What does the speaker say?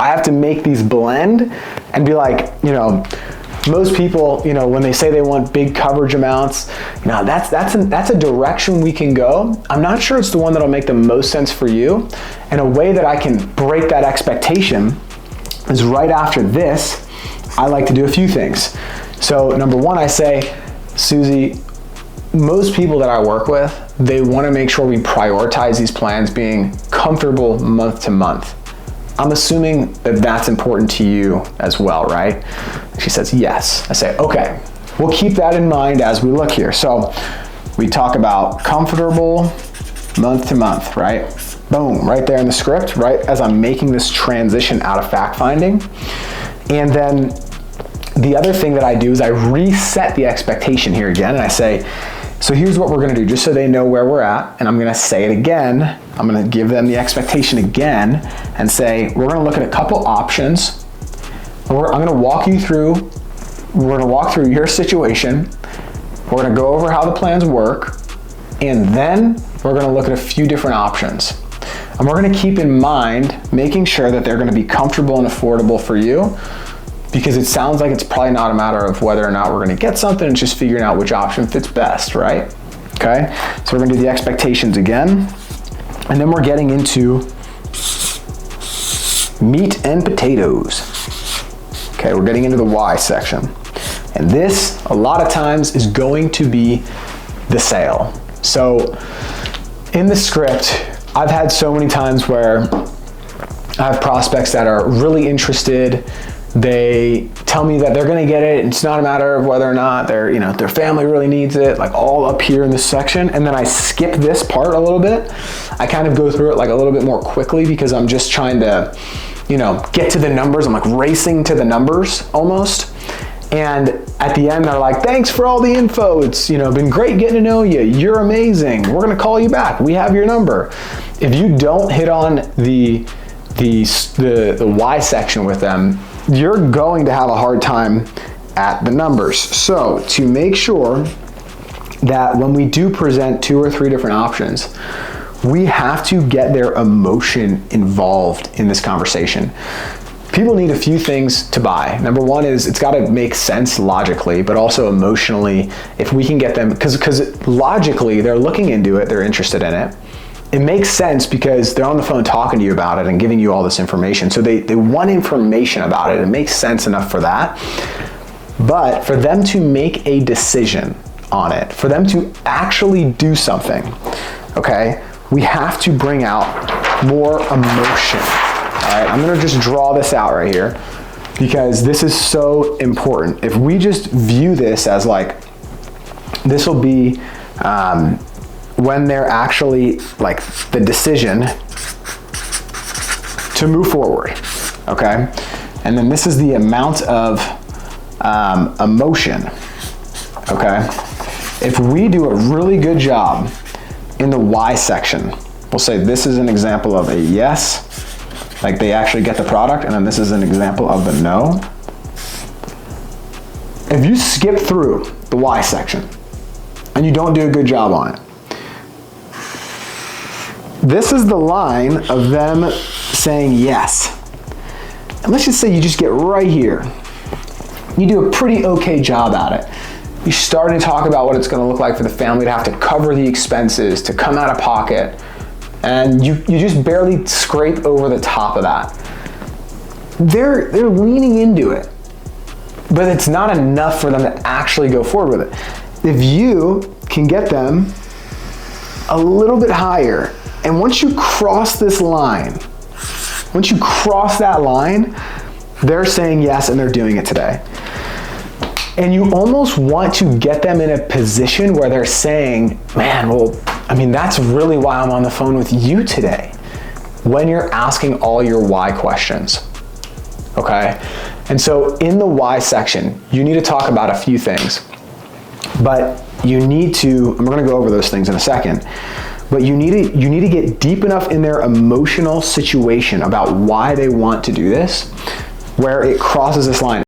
I have to make these blend and be like, you know, most people, you know, when they say they want big coverage amounts, you know, that's a direction we can go. I'm not sure it's the one that'll make the most sense for you. And a way that I can break that expectation is right after this, I like to do a few things. So number one, I say, Susie, most people that I work with, they want to make sure we prioritize these plans being comfortable month to month. I'm assuming that that's important to you as well, right? She says, yes. I say, okay, we'll keep that in mind as we look here. So we talk about comfortable month to month, right? Boom, right there in the script, right? As I'm making this transition out of fact finding. And then the other thing that I do is I reset the expectation here again. And I say, so here's what we're gonna do, just so they know where we're at. And I'm gonna say it again. I'm gonna give them the expectation again and say, we're gonna look at a couple options. I'm gonna walk you through, we're gonna walk through your situation. We're gonna go over how the plans work. And then we're gonna look at a few different options. And we're gonna keep in mind, making sure that they're gonna be comfortable and affordable for you, because it sounds like it's probably not a matter of whether or not we're gonna get something, it's just figuring out which option fits best, right? Okay, so we're gonna do the expectations again, and then we're getting into meat and potatoes. Okay, we're getting into the why section. And this, a lot of times, is going to be the sale. So in the script, I've had so many times where I have prospects that are really interested. They tell me that they're gonna get it. It's not a matter of whether or not their family really needs it, like all up here in this section. And then I skip this part a little bit. I kind of go through it like a little bit more quickly because I'm just trying to, get to the numbers. I'm like racing to the numbers almost. And at the end, they're like, thanks for all the info. It's, been great getting to know you. You're amazing. We're gonna call you back. We have your number. If you don't hit on the why section with them, you're going to have a hard time at the numbers. So to make sure that when we do present 2 or 3 different options, we have to get their emotion involved in this conversation. People need a few things to buy. Number one is it's got to make sense logically, but also emotionally. If we can get them, because logically they're looking into it, they're interested in it. It makes sense because they're on the phone talking to you about it and giving you all this information. So they want information about it. It makes sense enough for that. But for them to make a decision on it, for them to actually do something, okay, we have to bring out more emotion. All right, I'm gonna just draw this out right here because this is so important. If we just view this as like, this will be, when they're actually like the decision to move forward, okay? And then this is the amount of emotion, okay? If we do a really good job in the why section, we'll say this is an example of a yes, like they actually get the product, and then this is an example of the no. If you skip through the why section and you don't do a good job on it, this is the line of them saying yes. And let's just say you just get right here. You do a pretty okay job at it. You start to talk about what it's gonna look like for the family to have to cover the expenses, to come out of pocket, and you just barely scrape over the top of that. They're leaning into it, but it's not enough for them to actually go forward with it. If you can get them a little bit higher, and once you cross this line, once you cross that line, they're saying yes and they're doing it today. And you almost want to get them in a position where they're saying, man, well, that's really why I'm on the phone with you today, when you're asking all your why questions, okay? And so in the why section, you need to talk about a few things, but you need to, and we're gonna go over those things in a second, but you need to get deep enough in their emotional situation about why they want to do this, where it crosses this line.